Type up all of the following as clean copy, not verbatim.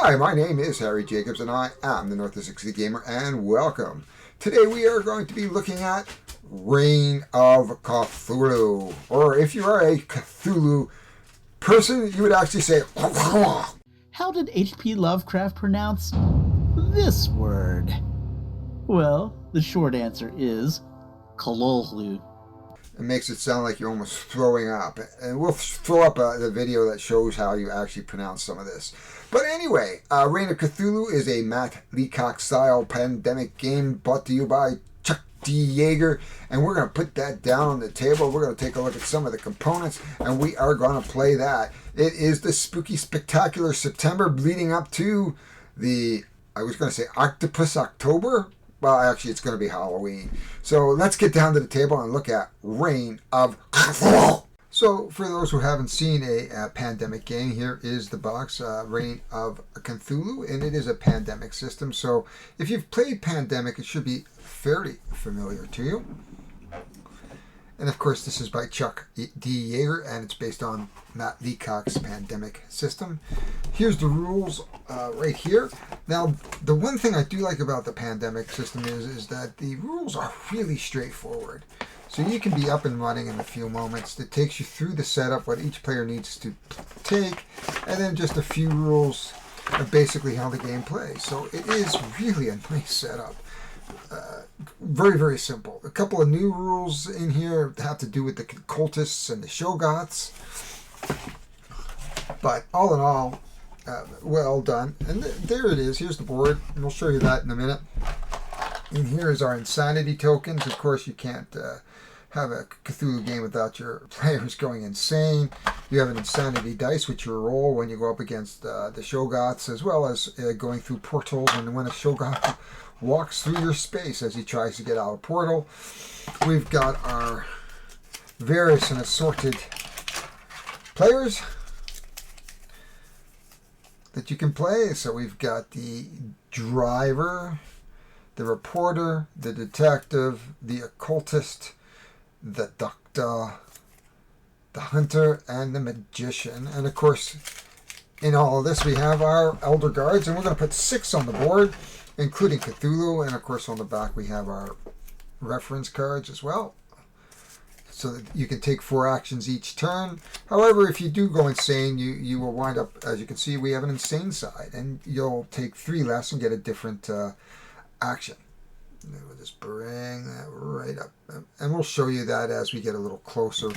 Hi, my name is Harry Jacobs, and I am the North of 60 Gamer, and welcome. Today we are going to be looking at Reign of Cthulhu, or if you are a Cthulhu person, you would actually say How did H.P. Lovecraft pronounce this word? Well, the short answer is Cthulhu. It makes it sound like you're almost throwing up. And we'll throw up the video that shows how you actually pronounce some of this. But anyway, Reign of Cthulhu is a Matt Leacock-style pandemic game brought to you by Chuck D. Yeager. And we're going to put that down on the table. We're going to take a look at some of the components, and we are going to play that. It is the spooky, spectacular September leading up to the, I was going to say Octopus October. Well, actually, it's going to be Halloween. So let's get down to the table and look at Reign of Cthulhu. So for those who haven't seen a pandemic game, here is the box, Reign of Cthulhu, and it is a pandemic system. So if you've played Pandemic, it should be fairly familiar to you. And of course, this is by Chuck D. Yeager, and it's based on Matt Leacock's Pandemic system. Here's the rules right here. Now, the one thing I do like about the Pandemic system is that the rules are really straightforward. So you can be up and running in a few moments. It takes you through the setup, what each player needs to take, and then just a few rules of basically how the game plays. So it is really a nice setup. Very, very simple. A couple of new rules in here have to do with the cultists and the Shoggoths. But all in all, well done. And there it is. Here's the board. And we'll show you that in a minute. And here is our insanity tokens. Of course, you can't have a Cthulhu game without your players going insane. You have an insanity dice, which you roll when you go up against the Shoggoths, as well as going through portals. And when a Shoggoth walks through your space as he tries to get out of a portal. We've got our various and assorted players that you can play. So we've got the driver, the reporter, the detective, the occultist, the doctor, the hunter, and the magician. And of course, in all of this, we have our elder guards, and we're going to put 6 on the board, including Cthulhu, and of course on the back we have our reference cards as well, so that you can take 4 actions each turn. However, if you do go insane, you will wind up, as you can see, we have an insane side, and you'll take 3 less and get a different action. And we'll just bring that right up, and we'll show you that as we get a little closer.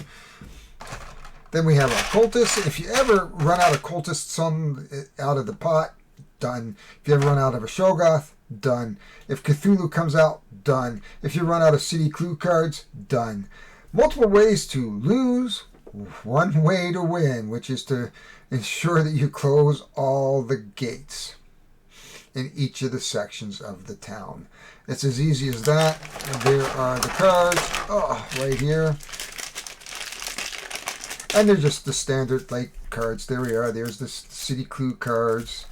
Then we have our cultists. If you ever run out of cultists out of the pot, done. If you ever run out of a Shoggoth, done. If Cthulhu comes out, done. If you run out of city clue cards, done. Multiple ways to lose, one way to win, which is to ensure that you close all the gates in each of the sections of the town. It's as easy as that. And there are the cards, right here. And they're just the standard like cards. There we are. There's the city clue cards.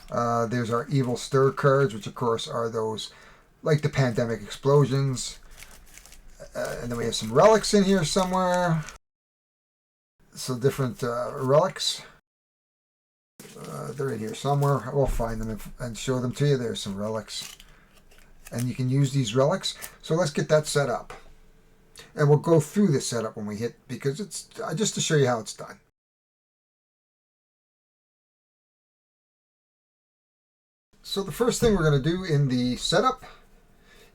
There's our evil stir cards, which of course are those like the pandemic explosions. And then we have some relics in here somewhere. So different relics. They're in here somewhere. We'll find them and show them to you. There's some relics. And you can use these relics. So let's get that set up. And we'll go through the setup when we hit, because it's just to show you how it's done. So the first thing we're going to do in the setup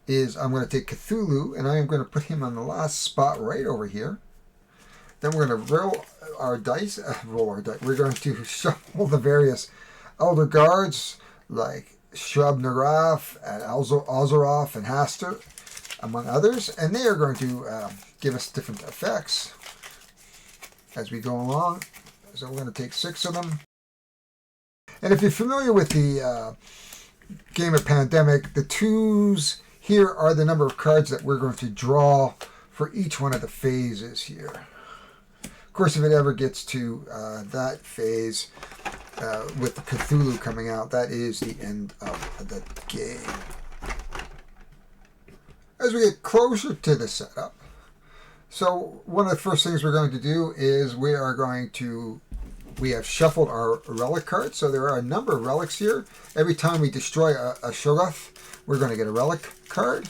is I'm going to take Cthulhu, and I am going to put him on the last spot right over here. Then we're going to roll our dice. We're going to shuffle the various elder guards like Shub-Naraf and Azeroth and Haster, among others, and they are going to give us different effects as we go along. So we're going to take 6 of them. And if you're familiar with the game of Pandemic, the 2s here are the number of cards that we're going to draw for each one of the phases here. Of course, if it ever gets to that phase with the Cthulhu coming out, that is the end of the game. As we get closer to the setup, so one of the first things we're going to do is we are going to We have shuffled our relic cards, so there are a number of relics here. Every time we destroy a Shoggoth, we're going to get a relic card.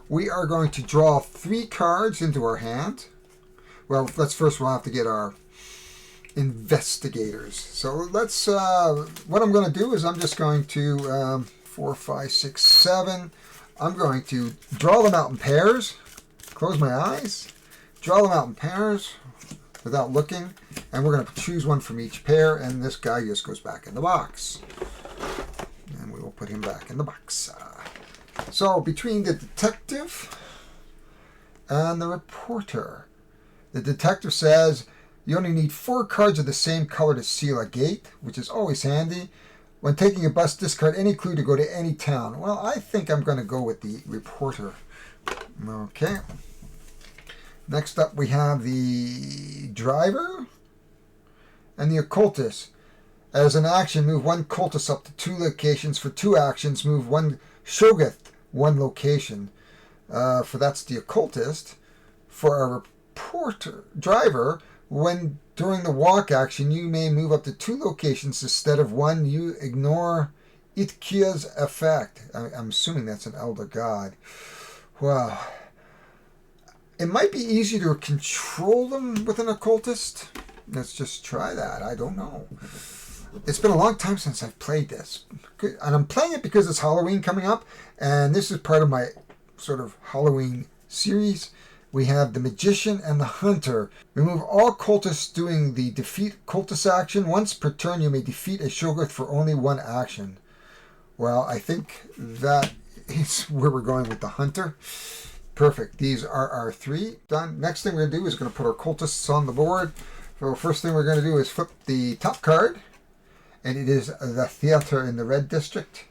We are going to draw 3 cards into our hand. Well, we'll have to get our investigators. So let's, what I'm going to do is I'm just going to, 4, 5, 6, 7. I'm going to draw them out in pairs, close my eyes, draw them out in pairs without looking, and we're going to choose one from each pair, and this guy just goes back in the box. And we will put him back in the box. So between the detective and the reporter, the detective says you only need 4 cards of the same color to seal a gate, which is always handy. When taking a bus, discard any clue to go to any town. Well, I think I'm going to go with the reporter. Okay. Next up, we have the driver and the occultist. As an action, move 1 cultist up to 2 locations. For 2 actions, move 1 Shoggoth 1 location. That's the occultist. For a driver, when during the walk action, you may move up to 2 locations instead of 1. You ignore Itkia's effect. I'm assuming that's an elder god. Wow. It might be easy to control them with an occultist. Let's just try that. I don't know. It's been a long time since I've played this. And I'm playing it because it's Halloween coming up. And this is part of my sort of Halloween series. We have the Magician and the Hunter. Remove all cultists doing the defeat cultist action. Once per turn, you may defeat a Shoggoth for only 1 action. Well, I think that is where we're going with the Hunter. Perfect. These are our 3 done. Next thing we're going to do is going to put our cultists on the board. So first thing we're going to do is flip the top card. And it is the theater in the red district,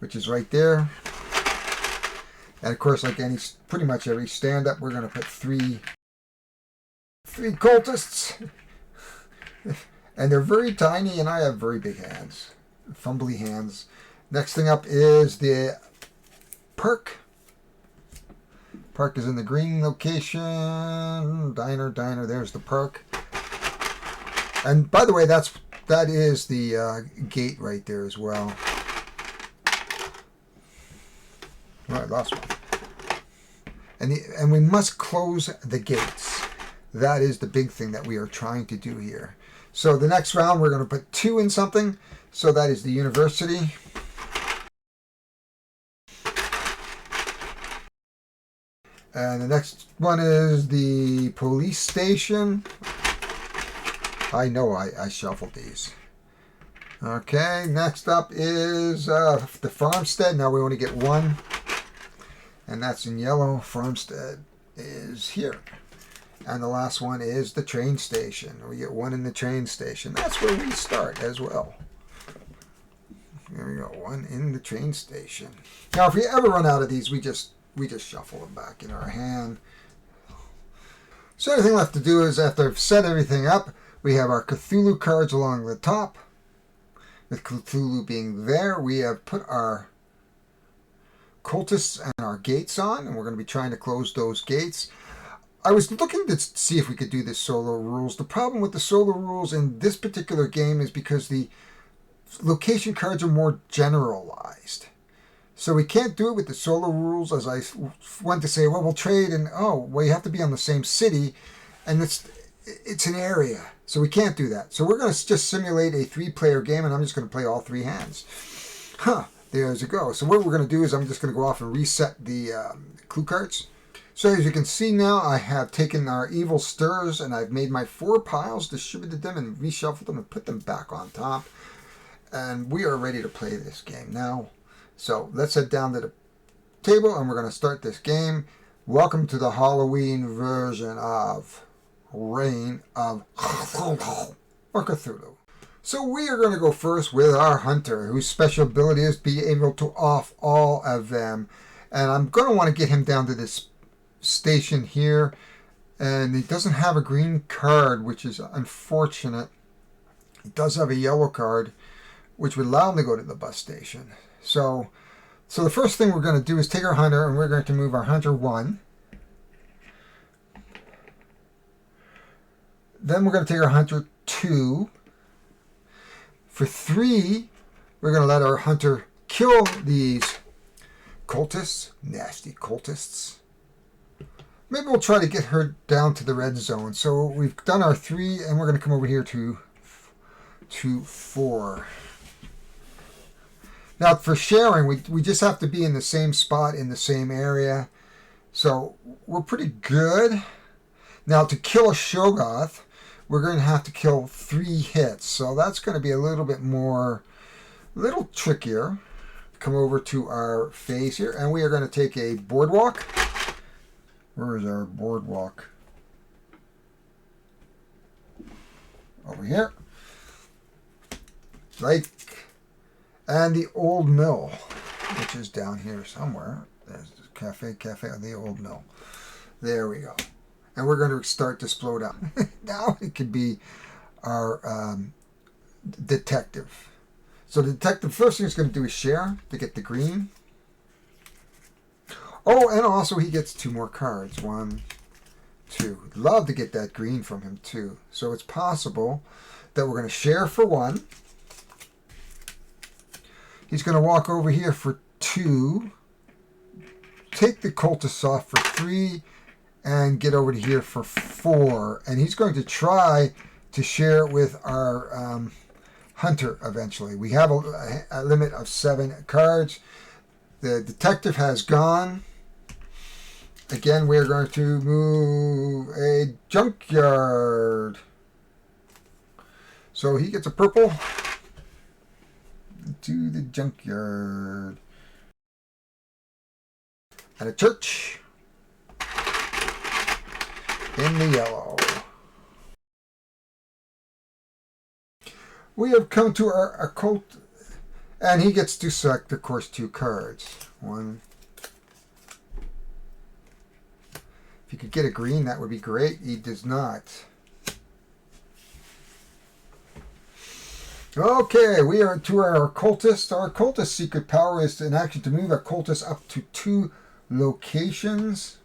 which is right there. And of course, like pretty much every stand-up, we're going to put 3 cultists. And they're very tiny, and I have very big hands. Fumbly hands. Next thing up is the park. Park is in the green location. Diner, there's the park. And by the way, that is the gate right there as well. Oh, I lost one. And we must close the gates. That is the big thing that we are trying to do here. So the next round, we're going to put 2 in something. So that is the university. And the next one is the police station. I know I shuffled these. Okay, next up is the farmstead. Now we only get 1. And that's in yellow. Farmstead is here. And the last one is the train station. We get 1 in the train station. That's where we start as well. There we go, 1 in the train station. Now if we ever run out of these, we just shuffle them back in our hand. So the only thing left to do is, after I've set everything up, we have our Cthulhu cards along the top. With Cthulhu being there, we have put our cultists and our gates on, and we're going to be trying to close those gates. I was looking to see if we could do the solo rules. The problem with the solo rules in this particular game is because the location cards are more generalized. So we can't do it with the solo rules, as I went to say, well, we'll trade, and well, you have to be on the same city, and it's an area. So we can't do that. So we're going to just simulate a 3-player game, and I'm just going to play all 3 hands. There's a go. So what we're going to do is I'm just going to go off and reset the clue cards. So as you can see now, I have taken our evil stirs, and I've made my 4 piles, distributed them, and reshuffled them, and put them back on top. And we are ready to play this game now. So let's head down to the table, and we're going to start this game. Welcome to the Halloween version of Reign of Cthulhu, or Cthulhu. So we are going to go first with our hunter, whose special ability is to be able to off all of them. And I'm going to want to get him down to this station here. And he doesn't have a green card, which is unfortunate. He does have a yellow card, which would allow him to go to the bus station. So the first thing we're going to do is take our hunter, and we're going to move our hunter 1. Then we're going to take our hunter 2. For 3, we're going to let our hunter kill these cultists, nasty cultists. Maybe we'll try to get her down to the red zone. So we've done our 3, and we're going to come over here to 4. Now for sharing, we just have to be in the same spot in the same area. So we're pretty good. Now to kill a Shoggoth, we're going to have to kill 3 hits. So that's going to be a little bit more, a little trickier. Come over to our phase here, and we are going to take a boardwalk. Where is our boardwalk? Over here. Like, and the old mill, which is down here somewhere. There's the cafe, the old mill. There we go. And we're going to start to slow down. Now it could be our detective. So the detective, first thing he's going to do is share to get the green. Oh, and also he gets 2 more cards. 1, 2. Love to get that green from him too. So it's possible that we're going to share for 1. He's going to walk over here for 2. Take the cultists off for 3. And get over to here for 4. And he's going to try to share with our hunter eventually. We have a limit of 7 cards. The detective has gone. Again, we're going to move a junkyard. So he gets a purple to the junkyard. And a church in the yellow. We have come to our occult, and he gets to select, of course, 2 cards. 1. If you could get a green, that would be great. He does not. Okay, we are to our occultist. Our occultist secret power is an action to move a cultist up to 2 locations.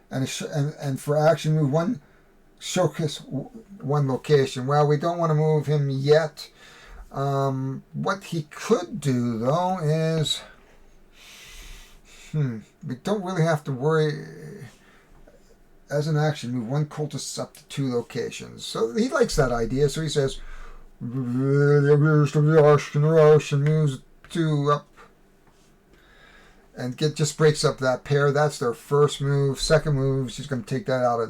And for action, move 1 showcase 1 location. Well, we don't want to move him yet. What he could do, though, is... we don't really have to worry. As an action, move 1 cultist up to 2 locations. So he likes that idea. So he says, moves 2 up. And just breaks up that pair. That's their first move. Second move, she's going to take that out of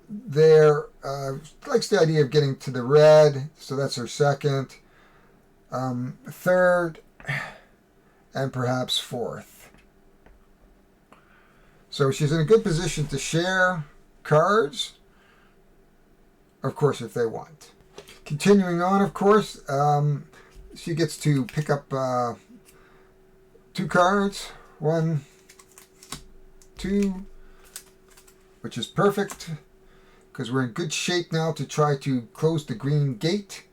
there. Likes the idea of getting to the red. So that's her second. Third. And perhaps fourth. So she's in a good position to share cards. Of course, if they want. Continuing on, of course, she gets to pick up 2 cards. 1, 2, which is perfect because we're in good shape now to try to close the green gate.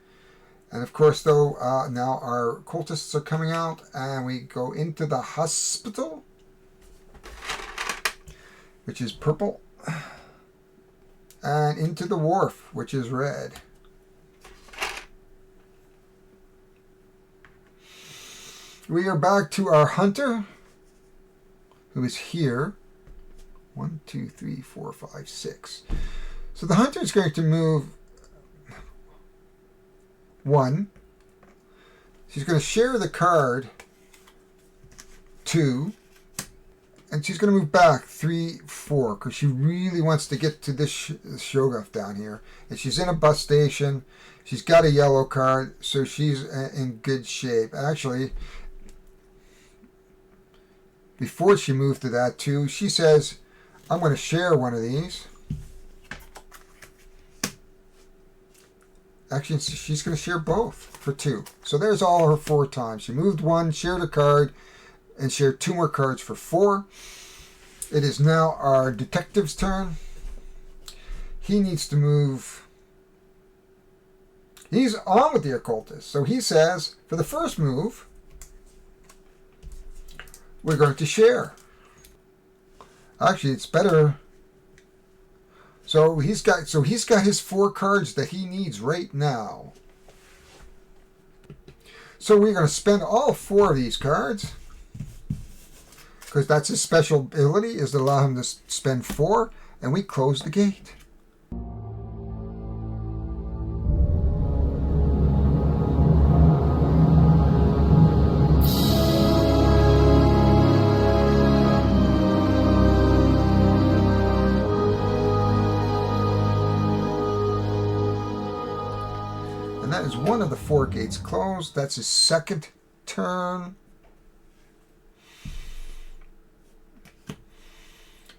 And of course, though, now our cultists are coming out, and we go into the hospital, which is purple, and into the wharf, which is red. We are back to our hunter, who is here. 1, 2, 3, 4, 5, 6. So the hunter is going to move 1. She's going to share the card 2. And she's going to move back 3, 4, because she really wants to get to this Shoggoth down here. And she's in a bus station. She's got a yellow card, so she's in good shape. Actually, before she moved to that too, she says, I'm going to share one of these. Actually, she's going to share both for 2. So there's all her 4 times. She moved 1, shared a card, and shared 2 more cards for 4. It is now our detective's turn. He needs to move. He's on with the occultist. So he says, for the first move, we're going to share. Actually, it's better So he's got his 4 cards that he needs right now. So we're going to spend all 4 of these cards, because that's his special ability, is to allow him to spend 4, and we close the gate. And that is one of the 4 gates closed. That's his second turn.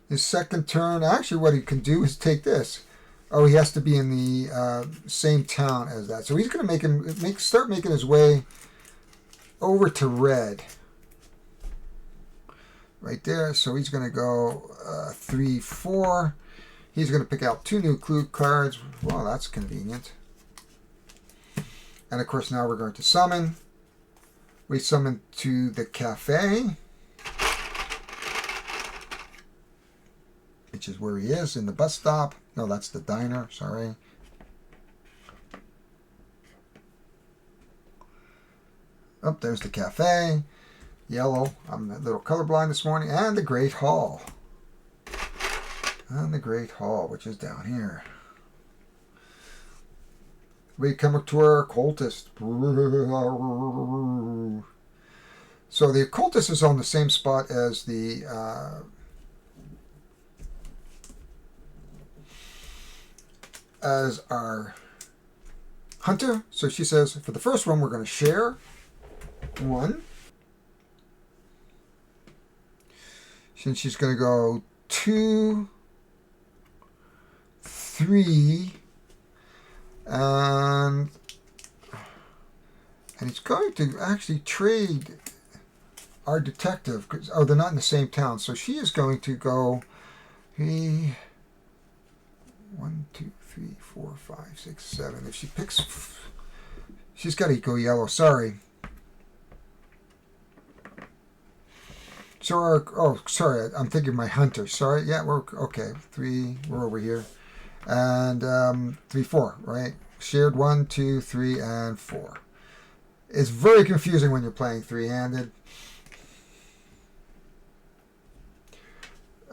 His second turn, actually what he can do is take this. Oh, he has to be in the same town as that. So he's going to start making his way over to red. Right there. So he's going to go 3, 4. He's going to pick out 2 new clue cards. Well, that's convenient. And of course now we're going to summon. We summon to the cafe, which is where he is, in the bus stop. No, that's the diner, sorry. Oh, there's the cafe. Yellow. I'm a little colorblind this morning. And the Great Hall. And the Great Hall, which is down here. We come up to our occultist. So the occultist is on the same spot as the as our hunter. So she says, for the first one, we're going to share 1. Since she's going to go 2, 3, and he's going to actually trade our detective. Oh, they're not in the same town. So she is going to go 1, 2, 3, 4, 5, 6, 7. If she picks, she's got to go yellow. Sorry. So sorry, I'm thinking my hunter. Sorry, yeah, we're okay. 3, we're over here, and 3, 4, right? Shared 1, 2, 3, and 4. It's very confusing when you're playing 3-handed.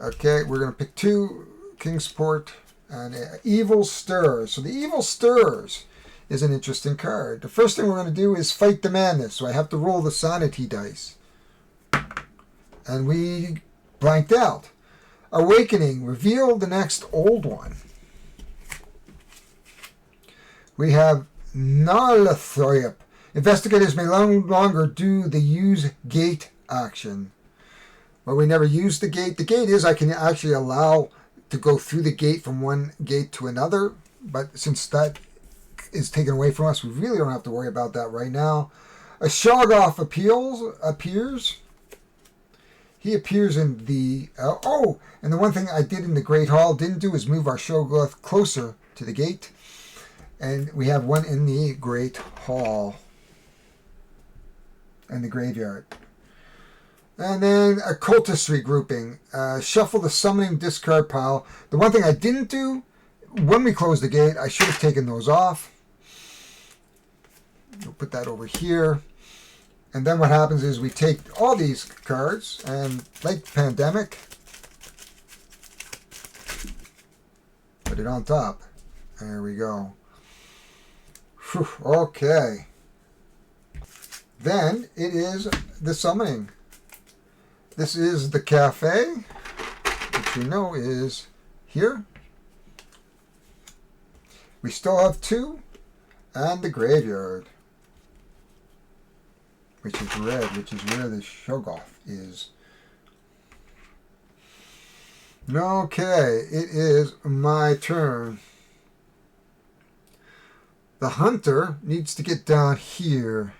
Okay, we're gonna pick 2 Kingsport and Evil Stirs. So the Evil Stirs is an interesting card. The first thing we're gonna do is fight the madness. So I have to roll the sanity dice. And we blanked out. Awakening. Reveal the next old one. We have Narlathrop. Investigators may no longer do the use gate action. Well, we never use the gate. The gate is I can actually allow to go through the gate from one gate to another. But since that is taken away from us, we really don't have to worry about that right now. A Shoggoth appears. He appears in the... and the one thing I did in the Great Hall didn't do is move our Shoggoth closer to the gate. And we have one in the Great Hall. And the graveyard. And then a cultist regrouping. Shuffle the summoning discard pile. The one thing I didn't do, when we closed the gate, I should have taken those off. We'll put that over here. And then what happens is we take all these cards and, like Pandemic, put it on top. There we go. Whew, okay. Then it is the summoning. This is the cafe, which we know is here. We still have 2, and the graveyard, which is red, which is where the Shoggoth is. Okay, it is my turn. The hunter needs to get down here.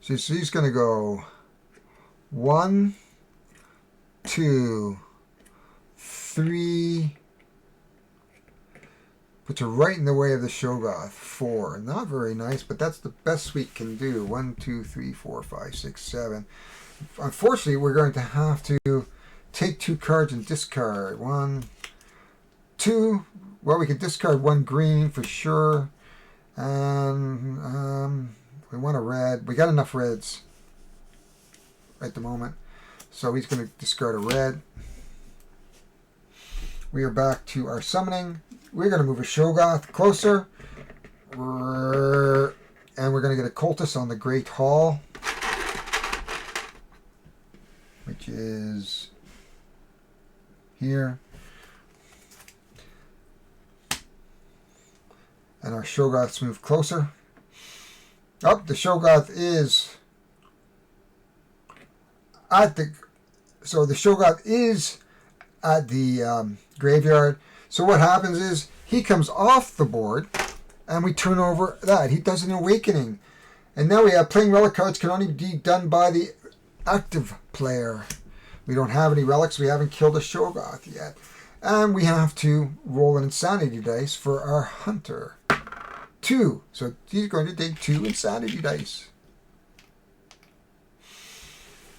So he's going to go 1, 2, 3. Puts her right in the way of the Shoggoth. 4. Not very nice, but that's the best we can do. 1, 2, 3, 4, 5, 6, 7. unfortunately, we're going to have to take 2 cards and discard. 1, 2. Well, we can discard 1 green for sure. And we want a red. We got enough reds at the moment. So he's going to discard a red. We are back to our summoning. We're going to move a Shoggoth closer. And we're going to get a Cultist on the Great Hall, which is here. And our Shoggoths move closer. Oh, the Shoggoth is at the... So the Shoggoth is at the graveyard. So what happens is he comes off the board and we turn over that. He does an awakening. And now we have playing relic cards can only be done by the active player. We don't have any relics. We haven't killed a Shoggoth yet. And we have to roll an insanity dice for our hunter. 2. So he's going to take 2 insanity dice.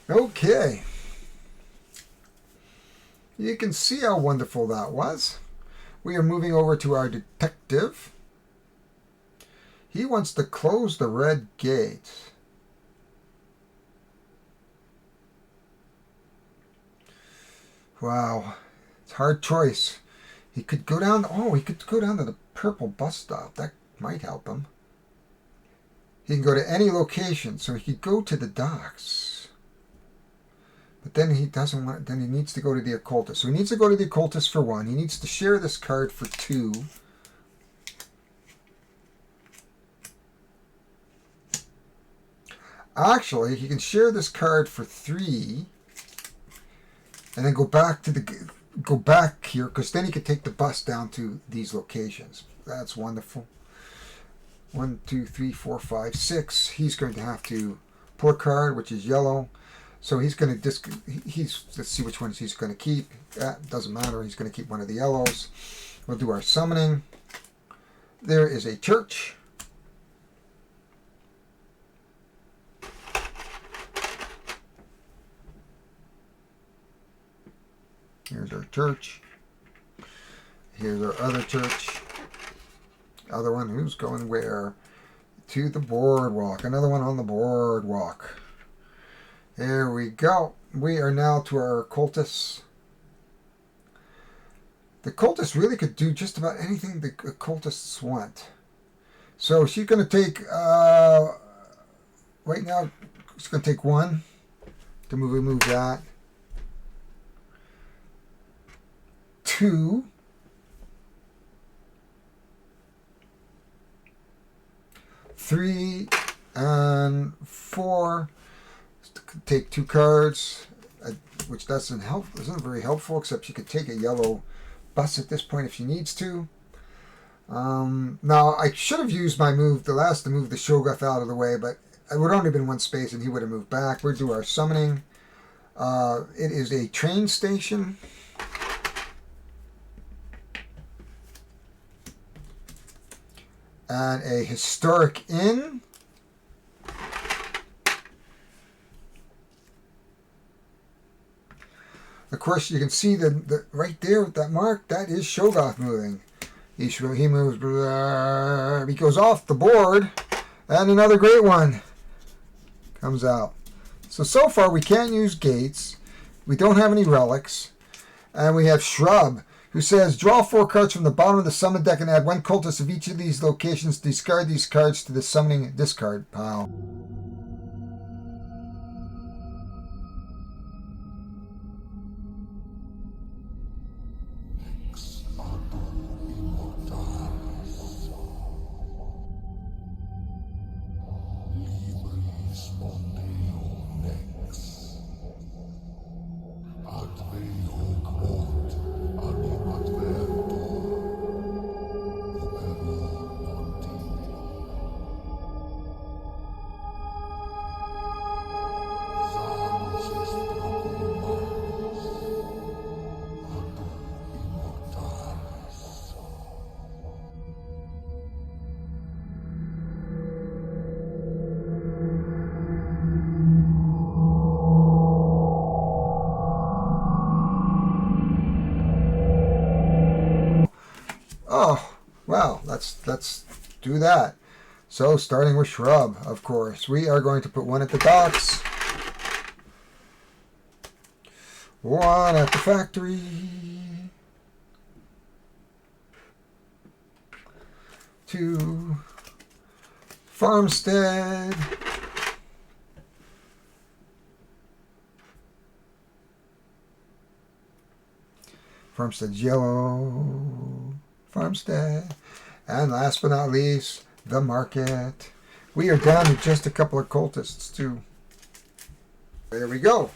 Okay. You can see how wonderful that was. We are moving over to our detective. He wants to close the red gate. Wow. It's a hard choice. He could go down... Oh, he could go down to the purple bus stop. That might help him. He can go to any location. So he could go to the docks. But then he doesn't want... Then he needs to go to the occultist. So he needs to go to the occultist for 1. He needs to share this card for 2. Actually, he can share this card for 3, and then go back here, because then he can take the bus down to these locations. That's wonderful. 1, 2, 3, 4, 5, 6. He's going to have to pull a card, which is yellow. So he's going to let's see which ones he's going to keep. That doesn't matter. He's going to keep one of the yellows. We'll do our summoning. There is a church. Here's our church. Here's our other church. Other one, who's going where? To the boardwalk. Another one on the boardwalk. There we go. We are now to our cultists. The cultists really could do just about anything the cultists want. So she's going to take, right now, she's going to take 1 to remove that. 2. 3 and 4. Take 2 cards, which doesn't help. Isn't very helpful. Except she could take a yellow bus at this point if she needs to. Now I should have used my move to move the Shoggoth out of the way, but it would only have been 1 space, and he would have moved back. We'll do our summoning. It is a train station. And a historic inn. Of course, you can see the right there with that mark. That is Shoggoth moving. He moves. He goes off the board, and another great one comes out. So far we can't use gates. We don't have any relics, and we have Shrub, who says, draw 4 cards from the bottom of the summon deck and add 1 cultist of each of these locations. Discard these cards to the summoning discard pile. Well, let's do that. So, starting with shrub, of course, we are going to put one at the docks, one at the factory, two farmstead, farmstead's yellow, farmstead, and last but not least, the market. We are down to just a couple of cultists too. There we go.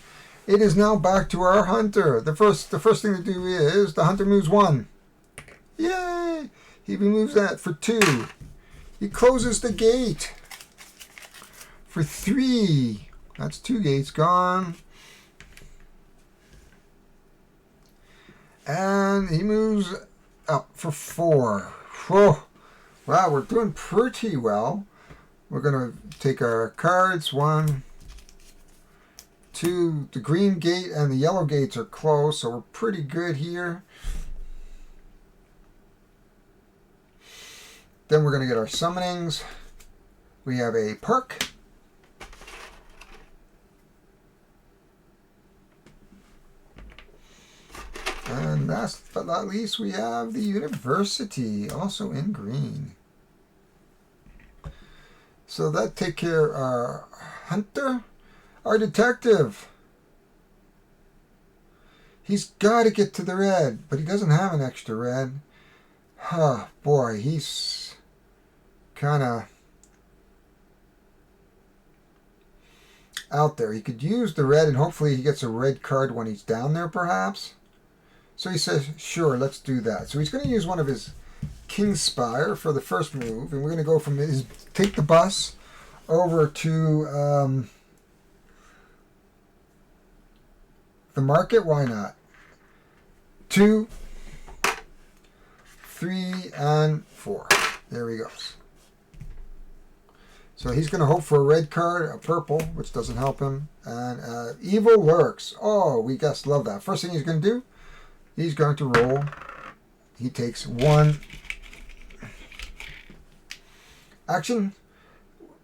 It is now back to our hunter. The first thing to do is the hunter moves 1. Yay! He removes that for 2. He closes the gate for 3. That's 2 gates gone. And he moves up for 4. Whoa. Wow, we're doing pretty well. We're going to take our cards. 1, 2. The green gate and the yellow gates are closed, so we're pretty good here. Then we're going to get our summonings. We have a park. And last but not least, we have the university, also in green. So that take care of our hunter. Our detective. He's got to get to the red, but he doesn't have an extra red. Huh, boy, he's kind of out there. He could use the red, and hopefully he gets a red card when he's down there, perhaps. So he says, sure, let's do that. So he's going to use one of his Kingspire for the first move, and we're going to go from his, take the bus over to the market. Why not? 2, 3, and 4. There he goes. So he's going to hope for a red card, a purple, which doesn't help him, and evil lurks. Oh, we just love that. First thing he's going to do, he's going to roll. He takes 1 action.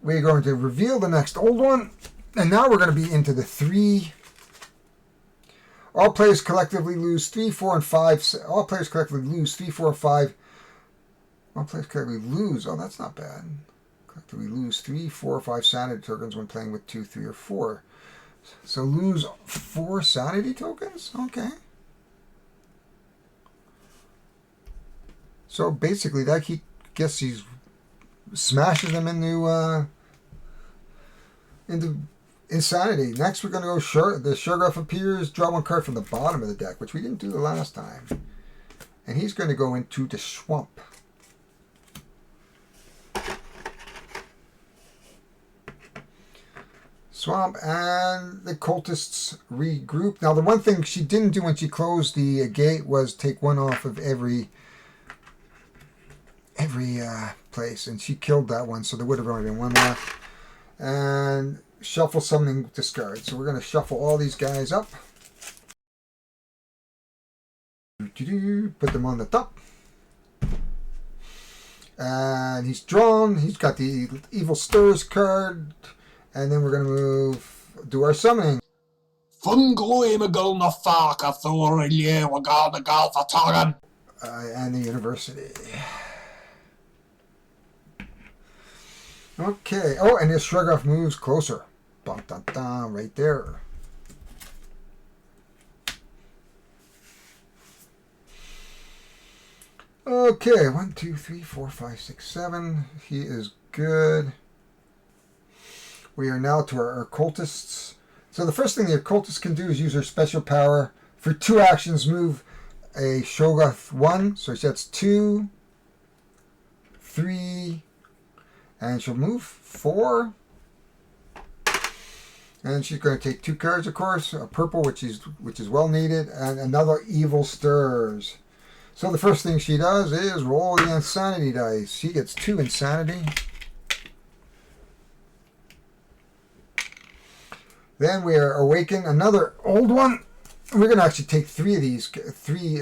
We're going to reveal the next old one, and now we're going to be into the 3. All players collectively lose 3, 4, and 5. All players collectively lose 3, 4, 5. All players collectively lose. Oh, that's not bad. Collectively lose 3, 4, 5 sanity tokens when playing with 2, 3, or 4. So lose 4 sanity tokens? Okay. So basically, that he smashes them into insanity. Next, we're going to go the Shurgruff appears. Draw 1 card from the bottom of the deck, which we didn't do the last time. And he's going to go into the swamp. And the cultists regroup. Now, the one thing she didn't do when she closed the gate was take 1 off of every place, and she killed that one, so there would have only been 1 left. And shuffle summoning discard. So we're going to shuffle all these guys up. Put them on the top. And he's drawn. He's got the Evil Stirs card. And then we're going to do our summoning. And the university. Okay. Oh, and his Shurgruff moves closer. Dun, dun, dun, right there. Okay. 1, 2, 3, 4, 5, 6, 7. He is good. We are now to our occultists. So the first thing the occultist can do is use her special power. For 2 actions, move a Shurgruff 1. So that's 2, 3, and she'll move 4. And she's going to take 2 cards, of course. A purple, which is well needed, and another Evil Stirs. So the first thing she does is roll the insanity dice. She gets 2 insanity. Then we are awaken another old one. We're going to actually take 3 of these. 3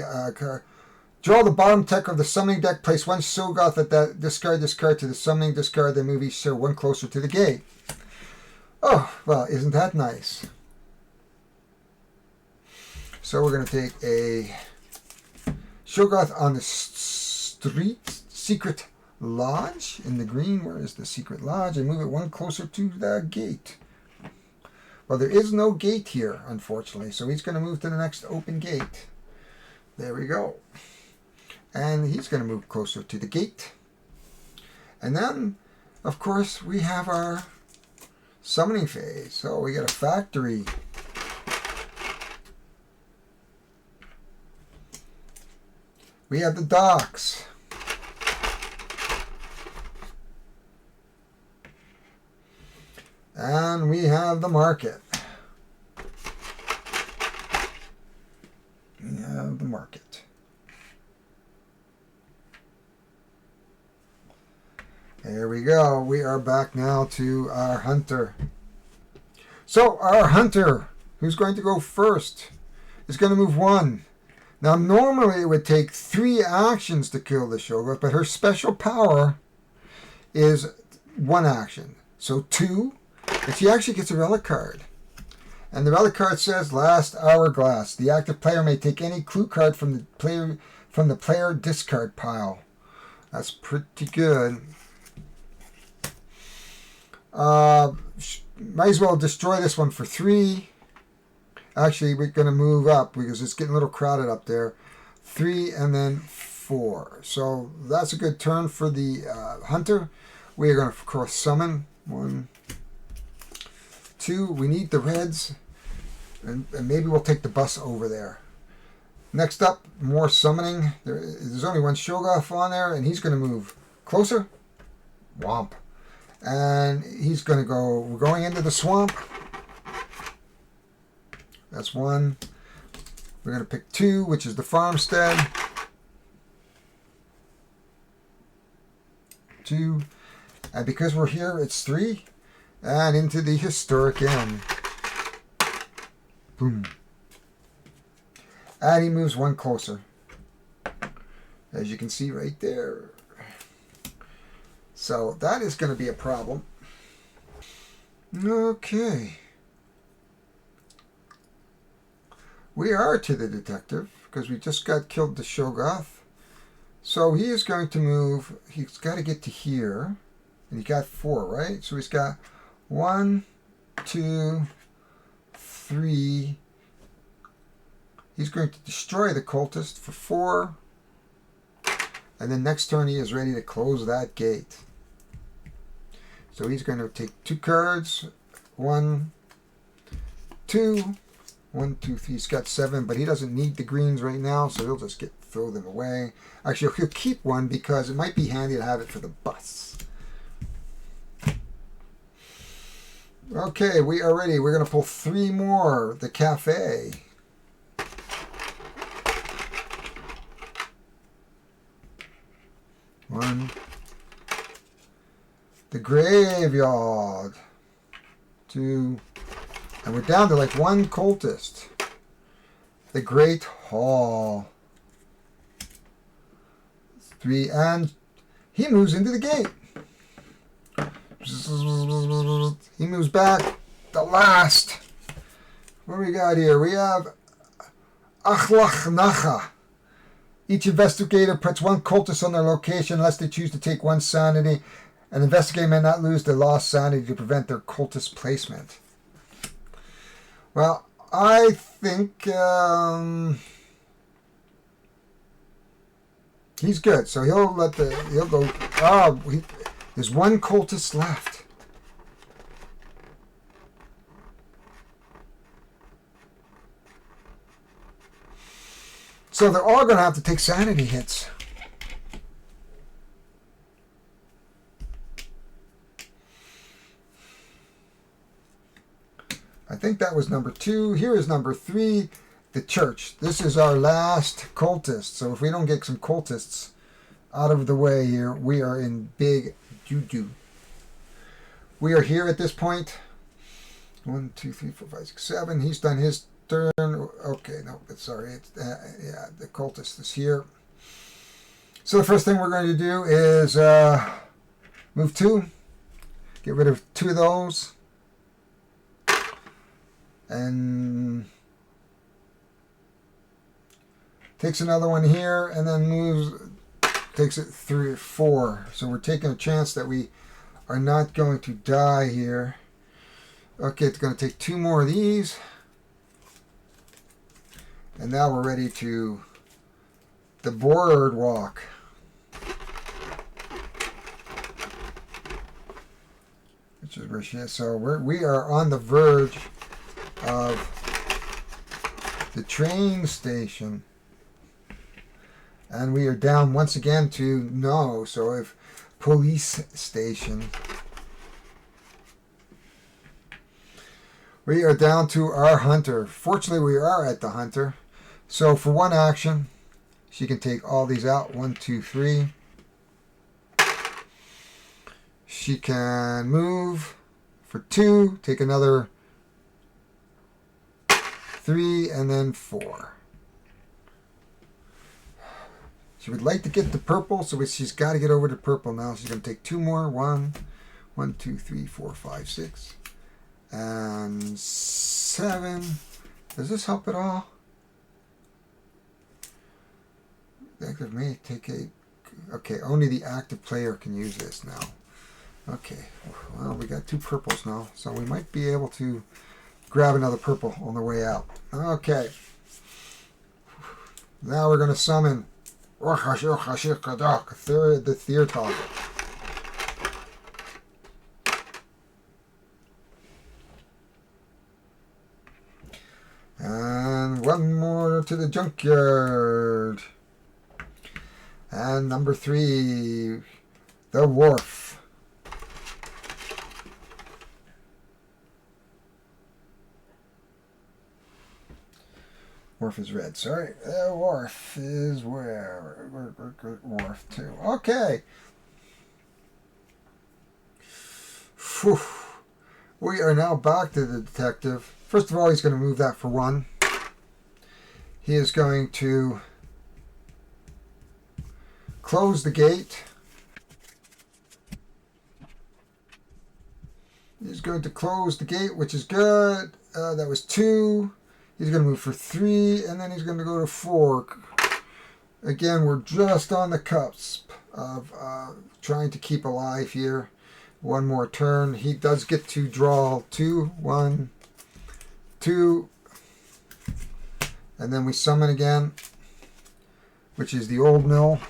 Draw the bottom deck of the summoning deck. Place one Shoggoth at that. Discard this card to the summoning. Discard. Then move each one closer to the gate. Oh, well, isn't that nice? So we're going to take a Shoggoth on the street. Secret Lodge in the green. Where is the Secret Lodge? And move it one closer to the gate. Well, there is no gate here, unfortunately. So he's going to move to the next open gate. There we go. And he's going to move closer to the gate. And then, of course, we have our summoning phase. So we got a factory. We have the docks. And we have the market. We have the market. There we go. We are back now to our hunter. So our hunter, who's going to go first, is going to move one. Now normally it would take 3 actions to kill the Shoggoth, but her special power is 1 action. So 2, and she actually gets a relic card. And the relic card says Last Hourglass. The active player may take any clue card from the player discard pile. That's pretty good. Might as well destroy this one for 3. Actually, we're going to move up because it's getting a little crowded up there. 3 and then 4. So that's a good turn for the hunter. We are going to, of course, summon. 1, 2. We need the reds. And maybe we'll take the bus over there. Next up, more summoning. There's only one Shoggoth on there, and he's going to move closer. Womp. And he's going to go, we're going into the swamp. That's 1. We're going to pick 2, which is the farmstead. 2. And because we're here, it's 3. And into the historic inn. Boom. And he moves 1 closer. As you can see right there. So that is going to be a problem. Okay. We are to the detective because we just got killed the Shoggoth. So he is going to move. He's got to get to here. And he got 4, right? So he's got 1, 2, 3. He's going to destroy the cultist for 4. And then next turn he is ready to close that gate. So he's going to take 2 cards. 1, 2. 1, 2, 3. He's got 7, but he doesn't need the greens right now, so he'll just throw them away. Actually, he'll keep 1 because it might be handy to have it for the bus. Okay, we are ready. We're going to pull 3 more. The cafe. One. The graveyard. 2. And we're down to like 1 cultist. The Great Hall. 3. And he moves into the gate. He moves back. The last. What do we got here? We have Achlach Nacha. Each investigator puts 1 cultist on their location unless they choose to take 1 sanity. An investigator may not lose their lost sanity to prevent their cultist placement. Well, I think he's good. So he'll go. Oh, there's 1 cultist left. So they're all going to have to take sanity hits. I think that was number 2. Here is number 3, the church. This is our last cultist. So if we don't get some cultists out of the way here, we are in big doo-doo. We are here at this point. 1, 2, 3, 4, 5, 6, 7. He's done his turn. Okay, no, sorry. It's, yeah, the cultist is here. So the first thing we're going to do is move 2. Get rid of 2 of those. And takes another one here and then moves, takes it 3 or 4. So we're taking a chance that we are not going to die here. Okay, it's going to take 2 more of these. And now we're ready to the boardwalk. Which is where she is. So we are on the verge of the train station. And we are down once again to no. So if police station. We are down to our hunter. Fortunately, we are at the hunter. So for one action, she can take all these out. 1, 2, 3. She can move for 2. Take another 3 and then 4. She would like to get the purple, so she's got to get over to purple now. She's going to take 2 more. 1, 2, 3, 4, 5, 6. And 7. Does this help at all? Active may take a... Okay, only the active player can use this now. Okay, well, we got 2 purples now, so we might be able to grab another purple on the way out. Okay. Now we're going to summon the Third Toggle. And 1 more to the junkyard. And number 3, the wharf. Wharf is red, sorry. The wharf is where? Wharf 2. Okay. Whew. We are now back to the detective. First of all, he's going to move that for 1. He is going to close the gate. He's going to close the gate, which is good. That was 2. He's going to move for 3, and then he's going to go to 4. Again, we're just on the cusp of trying to keep alive here. 1 more turn. He does get to draw 2. 1, 2. And then we summon again, which is the old mill.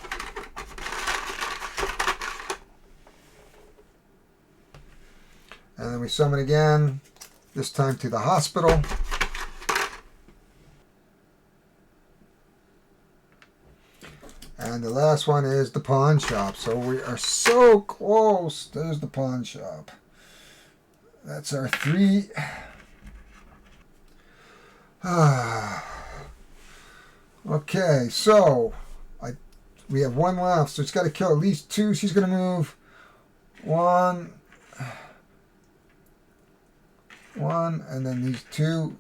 And then we summon again, this time to the hospital. And the last one is the pawn shop. So we are so close. There's the pawn shop. That's our 3. Okay, so we have 1 left. So it's got to kill at least 2. She's going to move 1, and then these 2.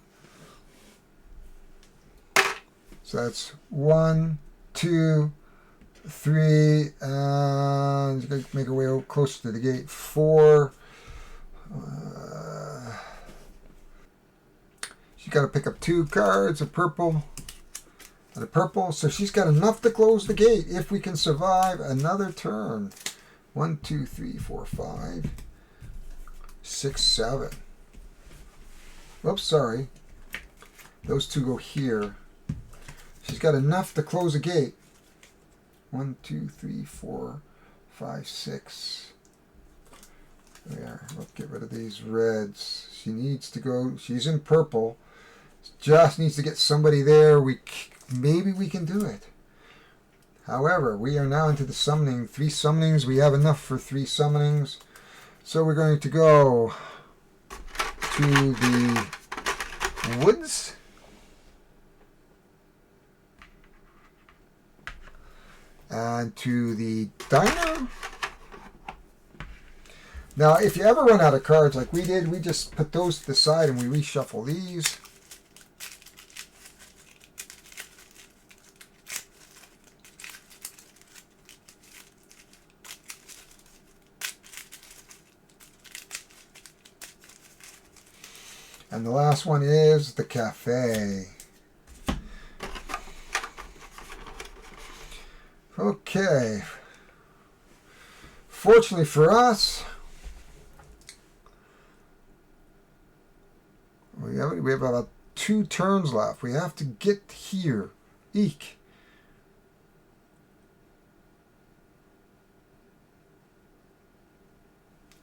So that's 1, 2, 3, and she's going to make her way closer to the gate. 4. She's got to pick up 2 cards, a purple and a purple. So she's got enough to close the gate if we can survive another turn. 1, 2, 3, 4, 5, 6, 7. Oops, sorry. Those 2 go here. She's got enough to close the gate. 1, 2, 3, 4, 5, 6. There. Let's get rid of these reds. She needs to go. She's in purple. Just needs to get somebody there. Maybe we can do it. However, we are now into the summoning. 3 summonings. We have enough for 3 summonings. So we're going to go to the woods. And to the diner. Now, if you ever run out of cards like we did, we just put those to the side and we reshuffle these. And the last one is the cafe. Okay. Fortunately for us, we have about 2 turns left. We have to get here. Eek.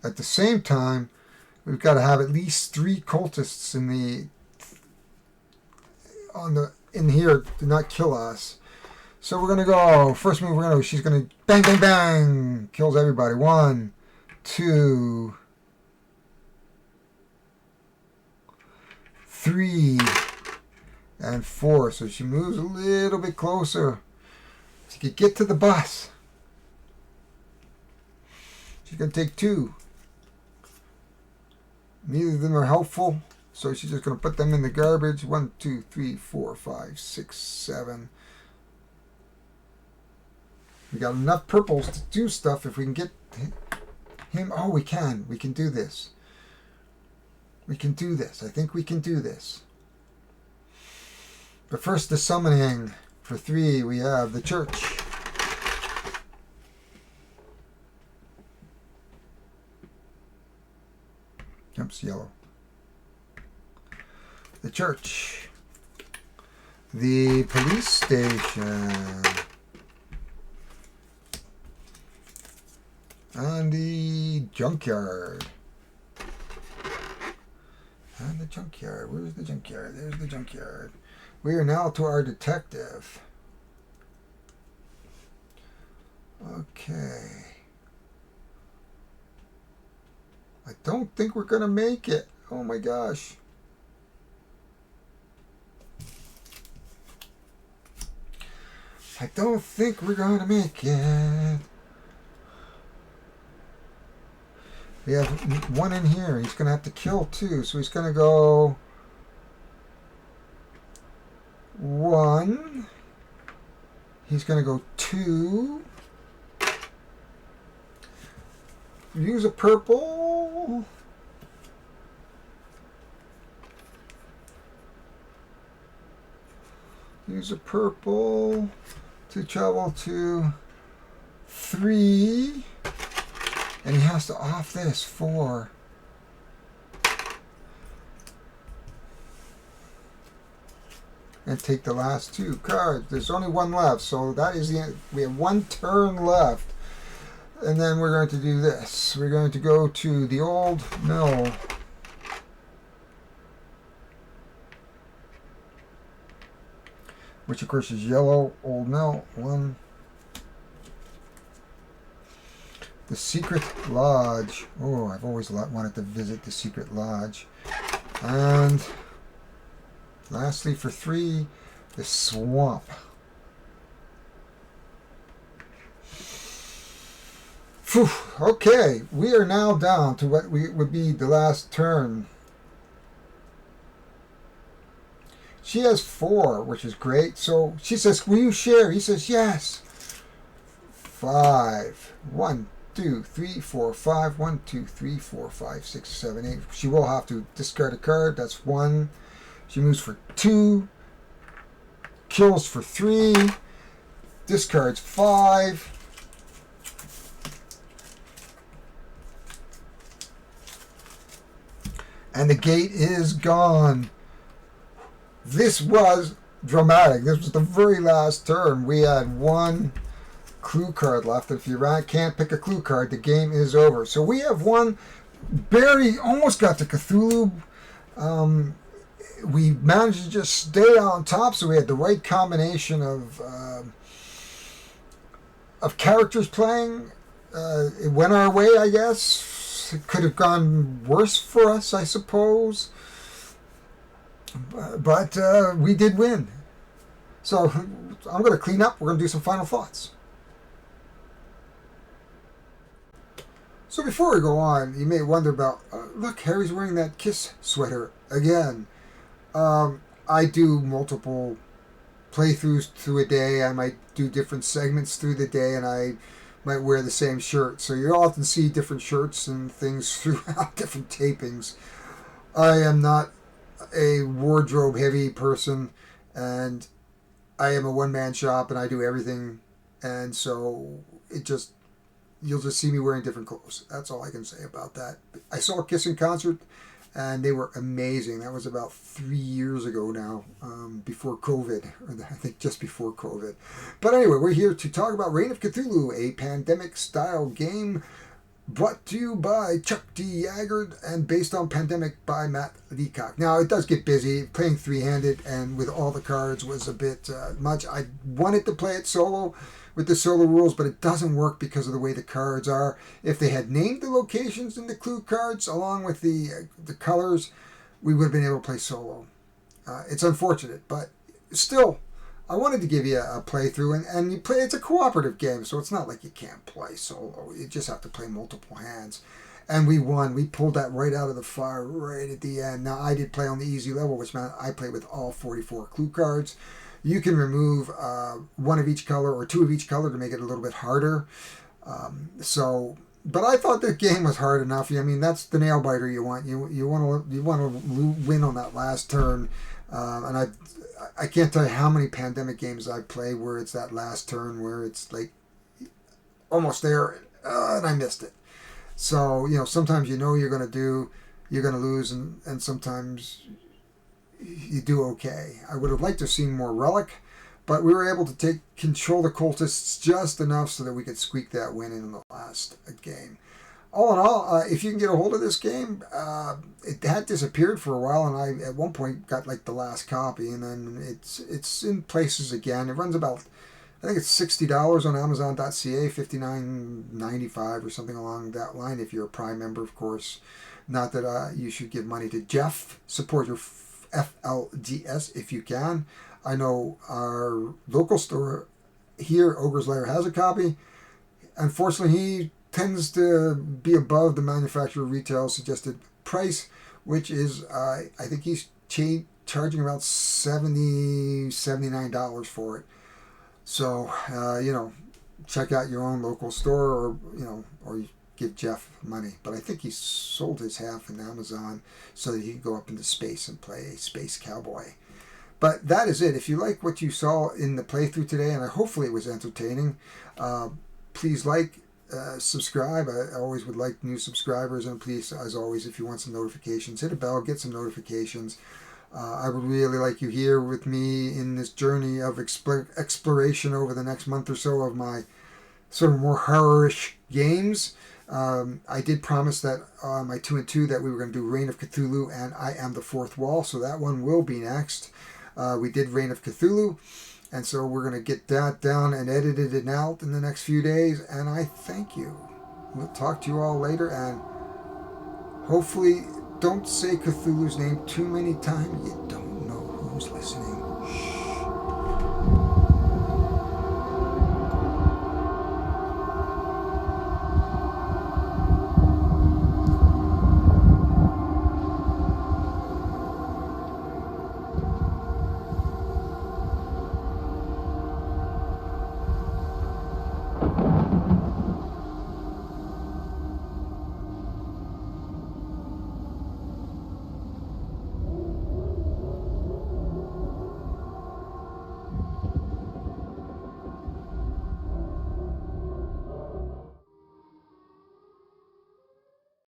At the same time, we've got to have at least 3 cultists in here to not kill us. So we're gonna go. First move, she's gonna bang, bang, bang, kills everybody. 1, 2, 3, and 4. So she moves a little bit closer. She could get to the bus. She's gonna take 2. Neither of them are helpful, so she's just gonna put them in the garbage. 1, 2, 3, 4, 5, 6, 7. We got enough purples to do stuff if we can get him. Oh, we can. We can do this. We can do this. I think we can do this. But first, the summoning. For 3, we have the church. Oops, yellow. The church. The police station. And the junkyard. And the junkyard. Where's the junkyard? There's the junkyard. We are now to our detective. Okay. I don't think we're going to make it. Oh my gosh. I don't think we're going to make it. We have 1 in here. He's going to have to kill 2. So he's going to go 1. He's going to go 2. Use a purple. Use a purple to travel to 3. And he has to off this 4. And take the last 2 cards. There's only 1 left, so that is the end. We have 1 turn left. And then we're going to do this. We're going to go to the old mill. Which of course is yellow, old mill. 1. The Secret Lodge. Oh, I've always wanted to visit the Secret Lodge. And lastly, for 3, the Swamp. Whew. Okay, we are now down to what would be the last turn. She has 4, which is great. So she says, will you share? He says, yes. 5. 1, 2, 3, 4, 5. 1, 2, 3, 4, 5, 6, 7, 8. She will have to discard a card. That's 1. She moves for 2. Kills for 3. Discards 5. And the gate is gone. This was dramatic. This was the very last turn. We had 1 clue card left. If you can't pick a clue card, the game is over. So we have won. Barely almost got to Cthulhu. We managed to just stay on top, so we had the right combination of characters playing. It went our way, I guess. It could have gone worse for us, I suppose. But we did win. So I'm going to clean up. We're going to do some final thoughts. So before we go on, you may wonder about, look, Harry's wearing that Kiss sweater again. I do multiple playthroughs through a day. I might do different segments through the day, and I might wear the same shirt. So you often see different shirts and things throughout different tapings. I am not a wardrobe heavy person, and I am a one man shop, and I do everything, and so it just you'll just see me wearing different clothes. That's all I can say about that. I saw Kiss in concert, and they were amazing. That was about 3 years ago now, before COVID, or I think just before COVID. But anyway, we're here to talk about Reign of Cthulhu, a pandemic-style game brought to you by Chuck D. Yaggard and based on Pandemic by Matt Leacock. Now, it does get busy. Playing three-handed and with all the cards was a bit much. I wanted to play it solo with the solo rules, but it doesn't work because of the way the cards are. If they had named the locations in the clue cards along with the colors, we would have been able to play solo. It's unfortunate, but still, I wanted to give you a playthrough, and you play. It's a cooperative game, so it's not like you can't play solo. You just have to play multiple hands. And we won. We pulled that right out of the fire right at the end. Now, I did play on the easy level, which meant I played with all 44 clue cards. You can remove one of each color or two of each color to make it a little bit harder. But I thought the game was hard enough. I mean, that's the nail biter you want. You want to win on that last turn. And I can't tell you how many Pandemic games I play where it's that last turn where it's like almost there, and I missed it. So sometimes you're going to lose, and sometimes you do okay. I would have liked to have seen more relic, but we were able to control the cultists just enough so that we could squeak that win in the last game. All in all, if you can get a hold of this game, it had disappeared for a while, and I at one point got like the last copy, and then it's in places again. It runs about, I think it's $60 on Amazon.ca, $59.95 or something along that line. If you're a Prime member, of course. Not that you should give money to Jeff. Support your FLGS if you can. I know our local store here, Ogre's Lair, has a copy. Unfortunately, he tends to be above the manufacturer retail suggested price, which is, I think he's charging about $70, $79 for it. So, check out your own local store, or give Jeff money. But I think he sold his half in Amazon so that he can go up into space and play Space Cowboy. But that is it. If you like what you saw in the playthrough today, and hopefully it was entertaining, please subscribe. I always would like new subscribers, and please, as always, if you want some notifications, hit a bell, get some notifications. I would really like you here with me in this journey of exploration over the next month or so of my sort of more horror-ish games. I did promise that my 2 and 2 that we were going to do Reign of Cthulhu and I Am the Fourth Wall, so that one will be next. We did Reign of Cthulhu, and so we're going to get that down and edited it out in the next few days, and I thank you. We'll talk to you all later, and hopefully don't say Cthulhu's name too many times. You don't know who's listening.